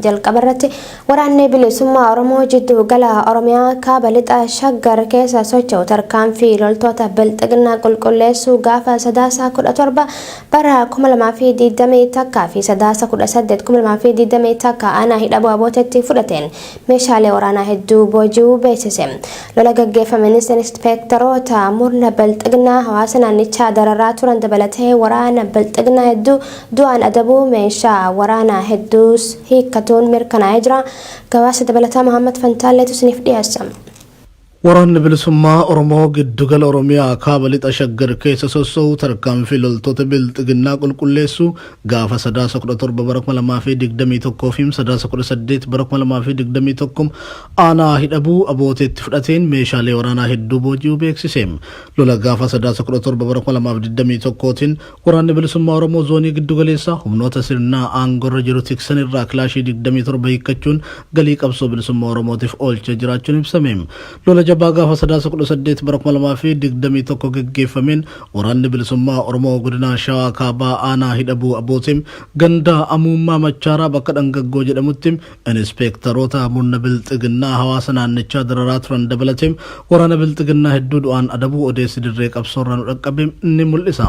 jalqabarratti waraanni bilisummaa Oromoo jidduu gala Oromiyaa kaaba lixa shaggar keessa socho'u tarkaanfii loltoota bilxiginaa qulqulleessuu gaafa sadaasa 17 bara 2020 takkaa fi sadaasa 18 2020 takka aanaa hidhabuu abootetti fudhateen meeshaalee waraanaa hedduu booji'uu beeksise. Lola gaggeeffameenis inspektaroota murna bilxiginaa hawaasa naannichaa dararaa turan dabalatee waraana bilxiginaa hedduu du'aan adabuu meeshaa waraanaa hedduus hiikkatuun mirkanaa'ee jira. Gabaasa dabalataa Muhammad Fantaalleetu isiniif dhiyeessa. Waraanni bilisummaa Oromoo giddugala Oromiyaa kaaba lixa shaggar keessa sossoo'u tarkaanfii loltoota bilxiginaa qulqulleessuu gaafa sadaasa 17 bara 2021 fi sadaasa 18 bara 2021 aanaa hidhabuu abooteetti fudhateen meeshaalee waraanaa hedduu booji'uu beeksise. Lola gaafa sadaasa 17 bara 2021tiin waraanni bilisummaa Oromoo zoonii giddugaleessaa humnoota sirnaa aangorra jiru tiksan irraa kilaashii 27 hiikkachuun galii qabsoo bilisummaa Oromootiif oolchee jiraachuun ibsame. Lola jabaa gaafa sadaasa 18 bara 2021 gaggeeffameen waraanni bilisummaa Oromoo godina Shawaa kaabaa aanaa hidhabuu abooteem ganda amummaa machaaraa bakka dhangaggoo jedhamutti inspektaroota murna bilxiginaa hawaasa naannichaa dararaa turan dabalateem waraana bilxiginaa hedduu du'aan adabuu odeessi dirree qabsoorraa nu dhaqqabe ni mul'isa.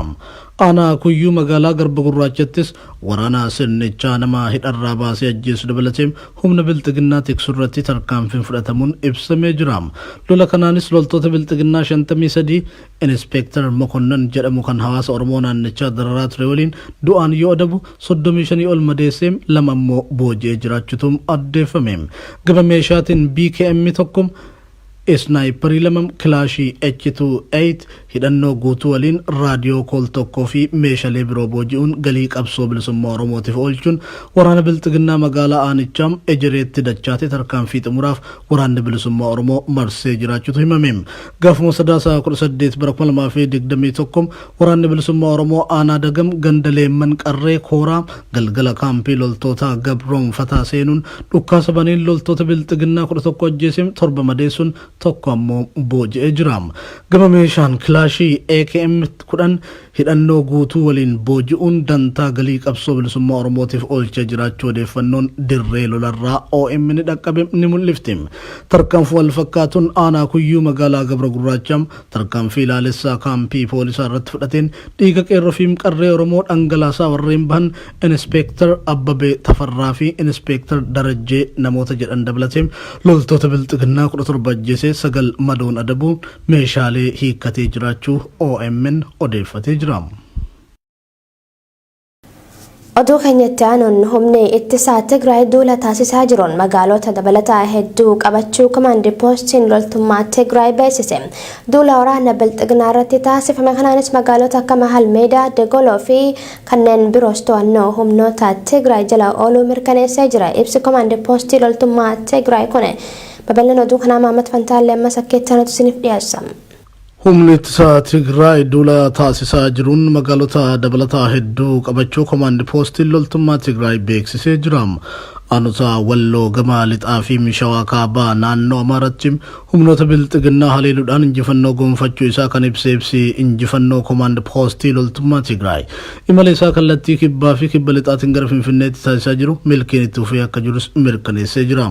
Aanaa kuyyuu magaalaa Garba Gurraachattis waraana sirnichaa nama hidharraa baasee ajjeesu dabalateem humna bilxiginaa tiksurratti tarkaanfiin fudhatamuun ibsamee jira. Lola kanaanis loltoota bilxiginaa 53 inspektar Mokonnon jedhamu kan hawaasa Oromoo naannichaa dararaa ture waliin du'aan yoo adabu 35 ol madeesseem lama immoo booji'ee jiraachuutu addeeffame. Gaba meeshaatiin BKM tokko Sniperii lamam kilaashii H28 hidhannoo guutuu waliin raadiyoo kool tokkoo fi meeshaalee biroo booji'uun galii qabsoo bilisummaa Oromootiif oolchuun waraana bilxiginaa magaalaa Aanichaam ejereetti dachaate tarkaanfii xumuraaf waraanni bilisummaa Oromoo marsee jiraachuutu himame. Gaafuma sadaasa 18 bara 2021 waraanni bilisummaa Oromoo aanaa dagam gandaleemman qarree kooraa galgala kaampii loltoota gabroonfataa seenuun dhukkaasa baniin loltoota bilxiginaa 11 ajjeesee 7 madeessuun tokko ammoo booji'ee jira. Gama meeshaan kilaashii AKM 10 hidhannoo guutuu waliin booji'uun dantaa galii qabsoo bilisummaa Oromootiif oolchee jiraachuu odeeffannoon dirree lolarraa OMN dhaqqabe ni mul'ifti. Tarkaanfii wal fakkaatuun aanaa kuyyuu magaalaa Gabra Gurraacham tarkaanfii ilaalessaa kaampii poolisaa irratti fudhateen dhiiga qeerroo fi qarree Oromoo dhangalaasaa warreen bahan inspektar Abbabee Tafarraa fi inspektar Darajjee namoota jedhan dabalatee loltoota bilxiginaa 17 ajjeesee sagal madoon adabuu meeshaalee hiikkatee jiraachuu OMN odeeffatee jira. Oduu keenyatti aanuun humni ittisaa Tigraay duula taasisaa jiruun magaalota dabalataa hedduu qabachuu komaandii poostiin loltummaa Tigraay beeksise. Duula waraana bilxiginaa irratti taasifame kanaanis magaalota akka Mahal Meedaa, Degoloo fi kanneen biroos to'annoo humnoota Tigraay jala ooluu mirkaneessee jira. Ibsi komaandii poostii loltummaa Tigraay kun babal'ina oduu kanaa Muhammad Fantaallee amma sakkeettaanatu isiniif dhiyeessa. Humni ittisaa Tigraay duula taasisaa jiruun magaalota dabalataa hedduu qabachuu komaandii poostiin loltummaa Tigraay beeksisee jira. Aanota Walloo gama lixaa fi Shawaa kaabaa naannoo Amaaratti humnoota bilxiginaa haleeluudhaan injifannoo gonfachuu isaa kan ibsi injifannoo komaand poostii loltummaa Tigraay. Imala isaa kallattii kibbaa fi kibba lixaatiin gara Finfinneetti taasisaa jiru milkiin itti fufee akka jirus mirkaneessee jira.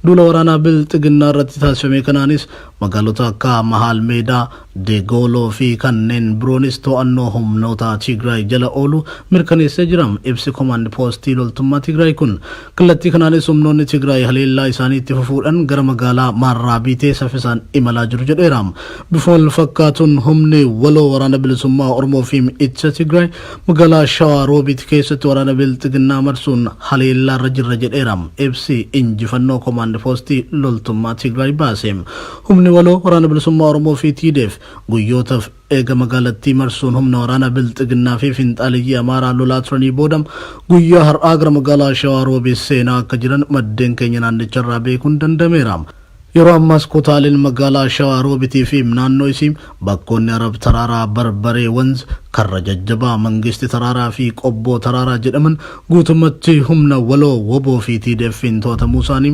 Duula waraanaa bilxiginaa irratti taasifame kanaanis magaalota akka Mahal Meedaa, Degoloo fi kanneen biroonis to'annoo humnoota Tigraay jala oolu mirkaneessee jira. Ibsi komaand poostii loltummaa Tigraay kun kallattii kanaanis humnoonni Tigraay haleellaa isaanii itti fufuudhaan gara magaalaa Maarraabiitee saffisaan imalaa jiru jedheera. Bifa wal fakkaatuun humni waloo waraana bilisummaa Oromoo fi ittisa Tigraay magaalaa Shawaa Roobiit keessatti waraana bilxiginaa marsuun haleellaa irra jirra jedheera. Ibsi injifannoo komaand poostii loltummaa Tigraay baase. Humni waloo waraana bilisummaa Oromoo fi TDF guyyootaaf eega magaalattii marsuun humna waraana bilxiginaa fi finxaaliyyii Amaaraa lolaa turanii booda guyyaa har'aa gara magaalaa Shawaa Roobiit seenaa akka jiran maddeen keenya naannicharraa beekuun danda'ameera. yeroo ammas kutaaleen magaalaa Shawaa Roobitii fi naannoo isii bakkoonni Arab Taraaraa Barbaree Wanz karra jajjabaa Mangisti Taraaraa fi Qobboo Taraaraa jedhaman guutummaatti humna waloo woboo fi TDF'n to'atamuu isaanii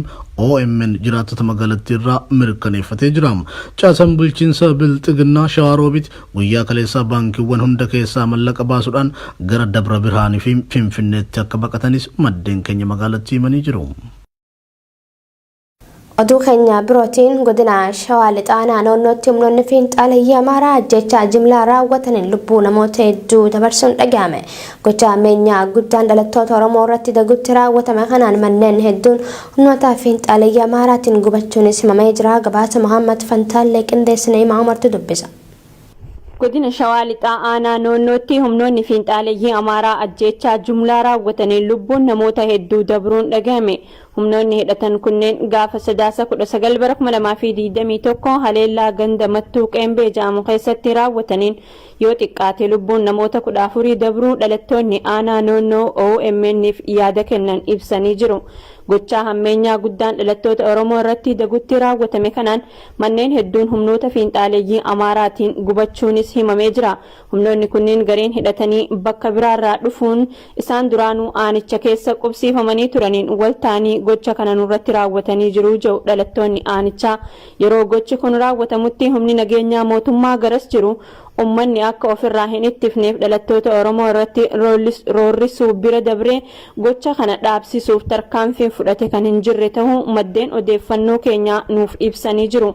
OMN jiraattota magaalattii irraa mirkaneeffatee jira. Caasaan bulchiinsa Bilxiginnaa Shawaa Roobit guyyaa kaleessaa baankiiwwan hunda keessaa mallaqa baasuudhaan gara Dabra Birhaanii fi Finfinneetti akka baqatanis maddeen keenya magaalattii himanii jiru. Oduu keenya birootiin godina Shawaa Lixaa naannootti humnoonni fiinxaaleeyyii Amaaraa ajjechaa jimlaa raawwataniin lubbuu namoota hedduu dabarsuun dhaga'ame. Gocha ammeenyaa guddaan dhalattoota Oromoo irratti dagutti raawwatame kanaan manneen hedduun humnoota fiinxaaleeyyii Amaaraatiin gubachuunis himamee jira. Gabaasa Muhammad Fantaallee qindeessine Maamartu dubbisa. Godina Shawaa Lixaa naannootti humnoonni fiinxaaleeyyii Amaaraa ajjechaa jumlaa raawwataniin lubbuun namoota hedduu dabruun dhaga'ame. Humnoonni hidhatan kunneen gaafa sadaasa 19 bara 2021 haleellaa ganda mattuu qeembee jaamu keessatti raawwataniin yoo xiqqaate lubbuun namoota 14 dabruu dhalattoonni aanaa naannoo OMN'f yaada kennan ibsanii jiru. Gochaa hammeenyaa guddaan dhalattoota Oromoo irratti dagutti raawwatame kanaan manneen hedduun humnoota fiinxaaleeyyii Amaaraatiin gubachuunis himamee jira. Humnoonni kunneen gareen hidhatanii bakka biraarraa dhufuun isaan duraanuu aanicha keessa qubsiifamanii turaniin waltaanii gocha kana nurratti raawwatanii jiru jedhu dhalattoonni aanichaa. Yeroo gochi kun raawwatamutti humni nageenyaa mootummaa garas jiru ummanni akka ofirraa hin ittifneef dhalattoota Oromoo irratti roorrisuu bira dabree gocha kana dhaabsisuuf tarkaanfii fudhate kan hin jirre ta'uu maddeen odeeffannoo keenya nuuf ibsanii jiru.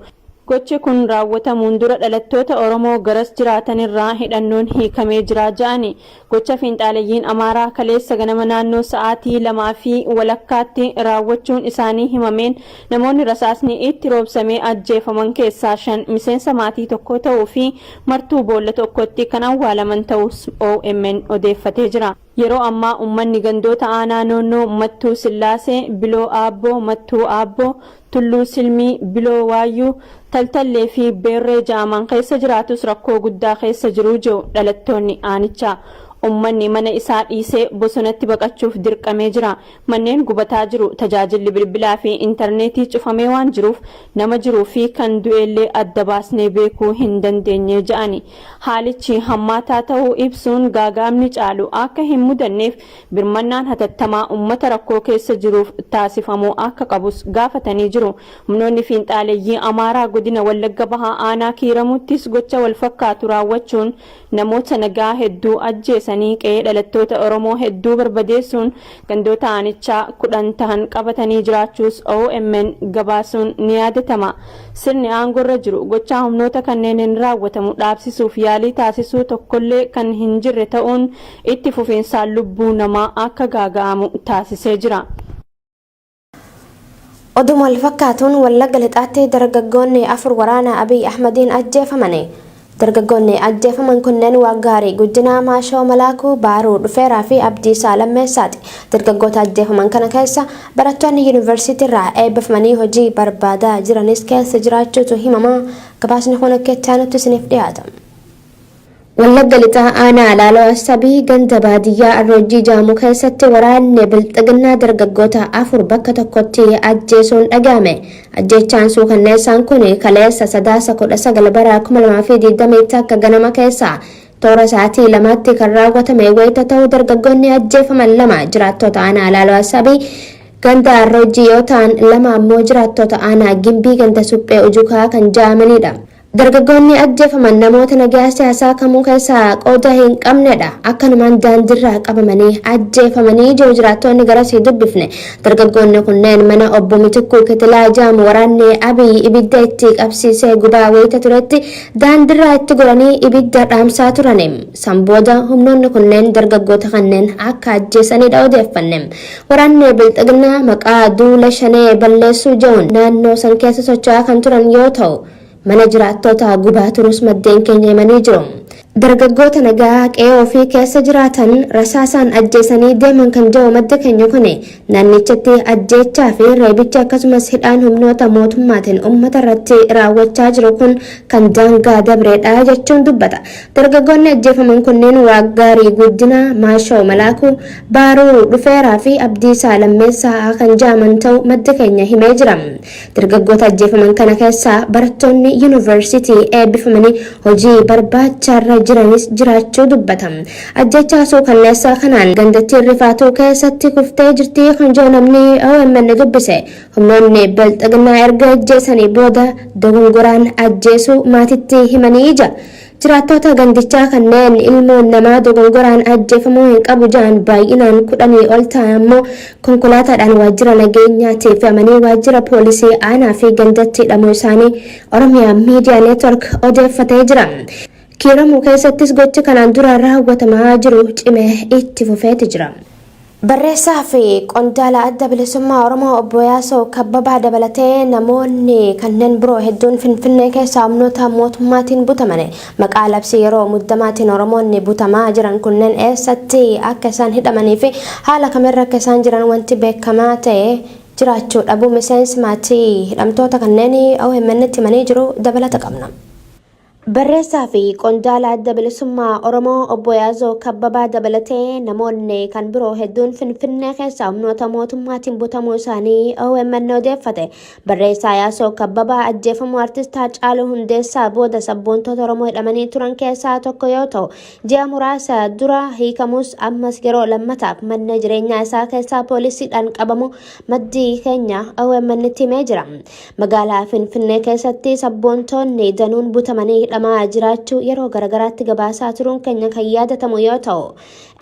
Gochi kun raawwatamuun dura dhalattoota Oromoo garas jiraatan irraa hidhannoon hiikamee jira jedhani. Gocha fiinxaaleeyyiin Amaaraa kaleessa ganama naannoo sa'aatii 2:00 raawwachuun isaanii himameen namoonni rasaasni itti roobsamee ajjeefaman keessaa 5 miseensa maatii tokko ta'uu fi martuu boolla tokkotti kan awwaalaman ta'us OMN odeeffatee jira. Yeroo ammaa ummanni gandoota aanaa naannoo Mattuu Sillaasee, Biloo Aabboo, Mattuu Aabboo, Tulluu Silmii, Biloo Waayyuu, Taltallee fi Beerree jaaman keessa jiraatus rakkoo guddaa keessa jiru jedhu dhalattoonni aanichaa. Ummanni mana isaa dhiisee bosonatti baqachuuf dirqamee jira. Manneen gubataa jiru, tajaajilli bilbilaa fi intarneetii cufamee waan jiruuf nama jiruu fi kan du'ellee adda baasnee beekuu hin dandeenye jedhani. Haalichi hammaataa ta'uu ibsuun gaagaamni caalu akka hin mudanneef birmannaan hatattamaa ummata rakkoo keessa jiruuf taasifamuu akka qabus gaafatanii jiru. Humnoonni fiinxaaleeyyii Amaaraa godina Wallagga Bahaa aanaa Kiiramuttis gocha wal fakkaatu raawwachuun namoota nagaa hedduu ajjeesan qe'ee dhalattoota Oromoo hedduu barbadeessuun gandoota aanichaa 10 ta'an qabatanii jiraachuus OMN gabaasuun ni yaadatama. Sirni aangorra jiru gochaa humnoota kanneen raawwatamu dhaabsisuuf yaalii taasisuu tokkollee kan hin jirre ta'uun itti fufiinsaan lubbuu namaa akka gaaga'amu taasisee jira. Oduu wal fakkaatuun Wallagga Lixaatti dargaggoonni 4 waraana Abiy Ahmadiin ajjeefamani. Dargaggoonni ajjeefaman kunneen Waggaarii Guddinaa Maashoo Malaakuu Baaruu Dhufeeraa fi Abdiisaa Lammeessaati. Dargaggoota ajjeefaman kana keessa barattoonni yuunivarsiitii irraa eebbifamanii hojii barbaadaa jiranis keessa jiraachuutu himama. Gabaasni kun akka itti aanutti isiniif dhiyaata. Wallagga Lixaa aanaa Laaloo Asabii ganda baadiyyaa Arroojii Jaamuu keessatti waraanni Bilxiginnaa dargaggoota 4 bakka tokkotti ajjeesuun dhaga'ame. Ajjechaan suukanneessaan kun kaleessa sadaasa 19 bara 2020 akka ganama keessa toora sa'aatii 2tti kan raawwatame wayita ta'uu dargaggoonni ajjeefaman 2 jiraattota aanaa Laaloo Asabii ganda Arroojii yoo ta'an 2 ammoo jiraattota aanaa Gimbii ganda Suphee Ujukaa kan jedhamanidha. Dargaggoonni ajjeefaman namoota nagaa siyaasaa kamuu keessaa qooda hin qabnedha. Akkanumaan daandiirraa qabamanii ajjeefamanii jiru jiraattonni garasii dubbifne. Dargaggoonni kunneen mana obbo Mitikuu Kitilaa jedhamu waraanni Abiy ibidda itti qabsiisee gubaa wayita turetti daandiirraa itti goranii ibidda dhaamsaa turani. San booda humnoonni kunneen dargaggoota kanneen akka ajjeesanidha odeeffanne. Waraanni Bilxiginnaa maqaa duula shanee balleessuu jedhuun naannoo san keessa socho'aa kan turan yoo ta'u mana jiraattota gubaa turus maddeen keenya himanii jiru. dargaggoota nagaa qe'ee ofii keessa jiraatan rasaasaan ajjeesanii deeman kan jiru madda keenya kuni naannichatti ajjeechaa fi reebicha akkasumas hidhaan humnoota mootummaatiin uummata irratti raawwachaa jiru kun kan daangaa dabreedha jechuun dubbata. Dargaggoonni ajjeefaman kunneen Waaggaarii Guddina, Maashoo Malaakuu, Baaruu Dhufeeraa fi Abdiisaa Lammeessaa kan jedhaman ta'uu madda keenya himee jira. Dargaggoota ajjeefaman kana keessaa barattoonni yuunivarsiitii eebbifamanii hojii barbaachaa jiranis jiraachuu dubbata. Ajjechaa suukanneessaa kanaan gandattii rifaatuu keessatti kuftee jirti kan jiru namni OMN dubbise. Humnoonni Bilxiginnaa erga ajjeesanii booda dogongoraan ajjeesuu maatitti himanii ija. Jiraattota gandichaa kanneen ilmoon namaa dogongoraan ajjeefamuu hin qabu jedhan baay'inaan 10 ol ta'an ammoo konkolaataadhaan waajjira nageenyaatti fe'amanii waajjira poolisii aanaa fi gandatti hidhamuu isaanii Oromiyaa Miidiyaa Neetwork odeeffatee jira. Kiiramuu keessattis gochi kanaan dura raawwatamaa jiru cimee itti fufeeti jira. Barreessaa fi qondaala adda bilisummaa Oromoo obbo Yaasoo Kabbabaa dabalatee namoonni kanneen biroo hedduun Finfinnee keessaa humnoota mootummaatiin butaman. Maqaa labsii yeroo muddamaatiin Oromoonni butamaa jiran kunneen eessatti akka isaan hidhamanii fi haala kamirra akka isaan jiran wanti beekamaa ta'e jiraachuu dhabuu miseensi maatii hidhamtoota kanneen OMN itti himanii jiru dabalata qabna. Barreessaa fi qondaala adda bilisummaa Oromoo obbo Yaasoo Kabbabaa dabalatee namoonni kan biroo hedduun Finfinnee keessaa humnoota mootummaatiin butamuu isaanii OMN odeeffate. Barreessaa Yaasoo Kabbabaa ajjeefamuu artistaa Haacaaluu Hundeessaa booda sabboontoota Oromoo hidhamanii turan keessaa tokko yoo ta'u, ji'a muraasa dura hiikamus ammas yeroo lammataaf mana jireenyaa isaa keessaa poolisiidhaan qabamu maddi keenya OMN itti himee jira. Magaalaa Finfinnee keessatti sabboontoonni danuun butamanii hidhamaa jiraachuu yeroo garagaraatti gabaasaa turuun keenya kan yaadatamu yoo ta'u,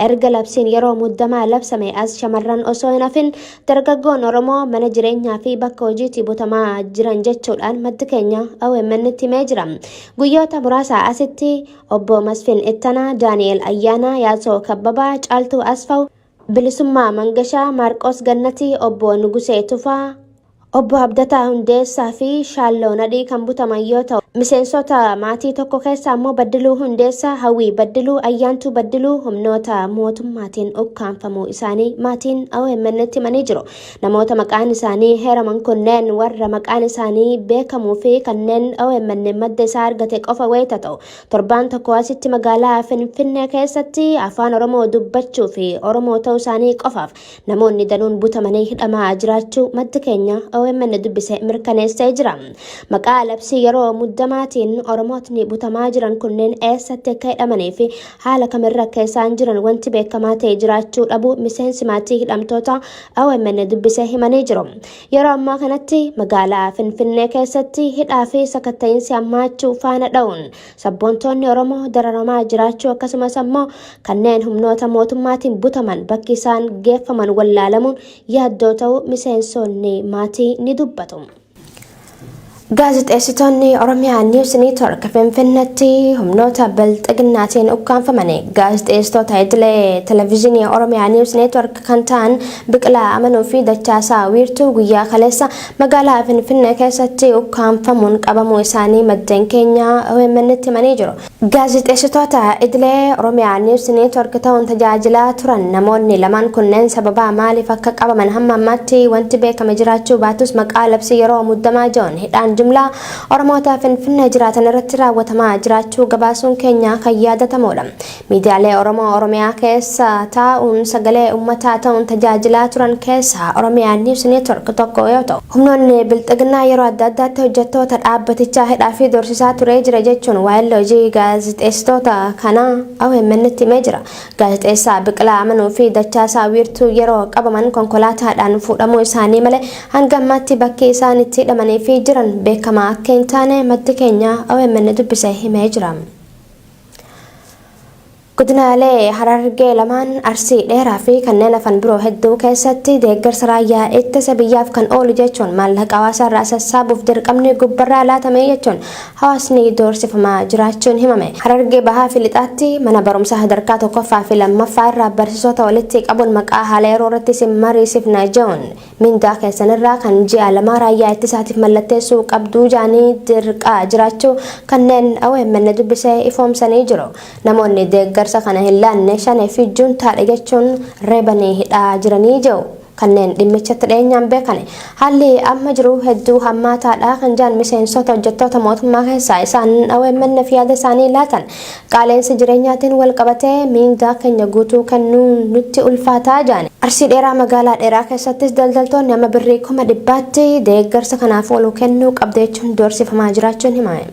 erga labsiin yeroo muddamaa labsame as shamarran osoo hin hafin dargaggoon Oromoo mana jireenyaa fi bakka hojiitti butamaa jiran jechuudhaan maddi keenya OMN itti himee jira. Guyyoota muraasa asitti obbo Masfin Ittanaa, Daani'el Ayyaanaa, Yaasoo Kabbabaa, Caaltuu Asfaw, Bilisummaa Mangashaa, Maarqos Gannatii, obbo Nugusee Tufaa, obbo Abdataa Hundeessaa fi Shaalloo Nadhii kan butaman yoo ta'u, miseensota maatii tokko keessaa ammoo Baddiluu Hundeessaa, Hawwii Baddiluu, Ayyaantuu Baddiluu humnoota mootummaatiin ukkaanfamuu isaanii maatiin OMN itti himanii jiru. Namoota maqaan isaanii heeraman kunneen warra maqaan isaanii beekamuu fi kanneen OMN madda isaa argate qofa wayita ta'u, torbaan tokko asitti magaalaa Finfinnee keessatti afaan Oromoo dubbachuu fi Oromoo ta'uu isaanii qofaaf namoonni danuun butamanii hidhamaa jiraachuu maddi keenya OMN dubbise mirkaneessee jira. Maqaa labsii yeroo muddamaatiin Oromootni butamaa jiran kunneen eessatti akka hidhamanii fi haala kamirra akka isaan jiran wanti beekamaa ta'e jiraachuu dhabuu miseensi maatii hidhamtoota OMN dubbise himanii jiru. Yeroo ammaa kanatti magaalaa Finfinnee keessatti hidhaa fi sakatta'iinsi hammaachuu faana dha'uun sabboontoonni Oromoo dararamaa jiraachuu akkasumas ammoo kanneen humnoota mootummaatiin butaman bakki isaan geeffaman wallaalamuun yaaddoo ta'uu miseensonni maatii ni dubbatu. Gaazexeessitoonni Oromiyaa Niiws Neetwork Finfinneetti humnoota Bilxiginnaatiin ukkaanfaman. Gaazexeessitoota idilee televezyiinii Oromiyaa Niiws Neetwork kan ta'an Biqilaa Amanuu fi Dachaasaa Wiirtuu guyyaa kaleessa magaalaa Finfinnee keessatti ukkaanfamuun qabamuu isaanii maddeen keenya OMN itti himanii jiru. Gaazexeessitoota idilee Oromiyaa Niiws Neetwork ta'uun tajaajilaa turan namoonni lamaan kunneen sababa maaliif akka qabaman hamma ammaatti wanti beekame jiraachuu baatus maqaa labsii yeroo muddamaa jiruun hidhaan jumlaa Oromoota Finfinnee jiraatan irratti raawwatamaa jiraachuu gabaasuun keenya kan yaadatamudha. Miidiyaalee Oromoo Oromiyaa keessa taa'uun sagalee uummataa ta'uun tajaajilaa turan keessaa Oromiyaa Niiws Neetwork tokko yoo ta'u, humnoonni Bilxiginnaa yeroo adda addaatti hojjettoota dhaabbatichaa hidhaa fi doorsisaa turee jira jechuun waa'ee hojii gaazexeessitoota kanaa OMN itti himee jira. Gaazexeessaa Biqilaa Amanuu fi Dachaasaa Wiirtuu yeroo qabaman konkolaataadhaan fuudhamuu isaanii malee hanga ammaatti bakki isaan itti hidhamanii fi jiran beekamaa akka hin taane maddi keenya OMN dubbise himee jira. Godinaalee Harargee lamaan Arsii dheeraa fi kanneen afan biroo hedduu keessatti deeggarsa raayyaa ittisa biyyaaf kan oolu jechuun maallaqa hawaasaa irraa sassaabuuf dirqamni gubbarraa laatame jechuun hawaasni doorsifamaa jiraachuun himame. Harargee bahaa fi lixaatti mana barumsaa sadarkaa tokkoffaa fi lammaffaa irraa barsiisota walitti qabuun maqaa haala yeroo irratti simariisifna jechuun mindaa keessanirraa kan ji'a lama raayyaa ittisaatiif mallatteessuu qabduu jaanii dirqaa jiraachuu kanneen OMN dubbisee ifoomsanii jiru. Namoonni deeggarsa kana hin laanne shanee fi juntaadha jechuun reebanii hidhaa jiranii jiru. Kanneen dhimmichatti dhiyeenyaan beekane haalli amma jiru hedduu hammaataadha kan jaan miseensota hojjettoota mootummaa keessaa isaan OMN fi yaada isaanii laatan qaaleensa jireenyaatiin wal qabatee miindaa keenya guutuu kennuun nutti ulfaataa jaane. Arsii dheeraa magaalaa dheeraa keessattis daldaltoonni amma birrii 100,000tti deeggarsa kanaaf oolu kennuu qabdu jechuun doorsifamaa jiraachuun himame.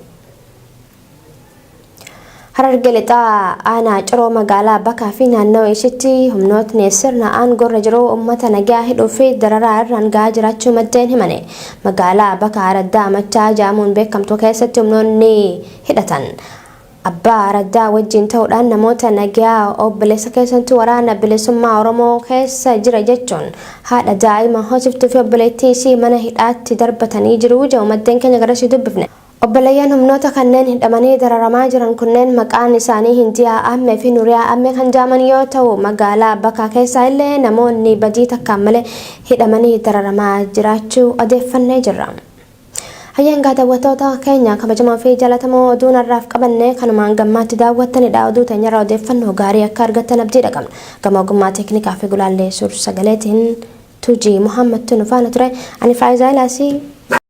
Harargee lixaa aanaa ciroo magaalaa Bakaa fi naannoo ishiitti humnootni sirna aangorra jiru uummata nagaa hidhuu fi dararaa irraan gahaa jiraachuu maddeen himane. Magaalaa Bakaa Araddaa Machaa jaamuun beekamtu keessatti humnoonni hidhatan abbaa Araddaa wajjin ta'uudhaan namoota nagaa obboleessa keessattuu waraana bilisummaa Oromoo keessa jira jechuun haadha daa'ima hoosiftuu fi obboleettii isii mana hidhaatti darbatanii jiru jedhu maddeen keenya garasii dubbifne. Obboleeyyan humnoota kanneen hidhamanii dararamaa jiran kunneen maqaan isaanii Hindiyaa Ammee fi Nuriyaa Ammee kan jaaman yoo ta'u magaalaa Bakaa keessaa illee namoonni badii takkaan malee hidhamanii dararamaa jiraachuu odeeffannee jirra. Hayyangaa daawwattoota keenya kabajamoo fi jaallatamoo oduu narraaf qabanne kanumaan gammaatti daawwattanidha. Oduu teenyarraa odeeffannoo gaarii akka argattan abdiidha qabna. Gama ogummaa teeknikaa fi gulaallee suur sagaleetiin Tuujii Muhammad Tunufaana ture. Ani Faayizaa Ilaasii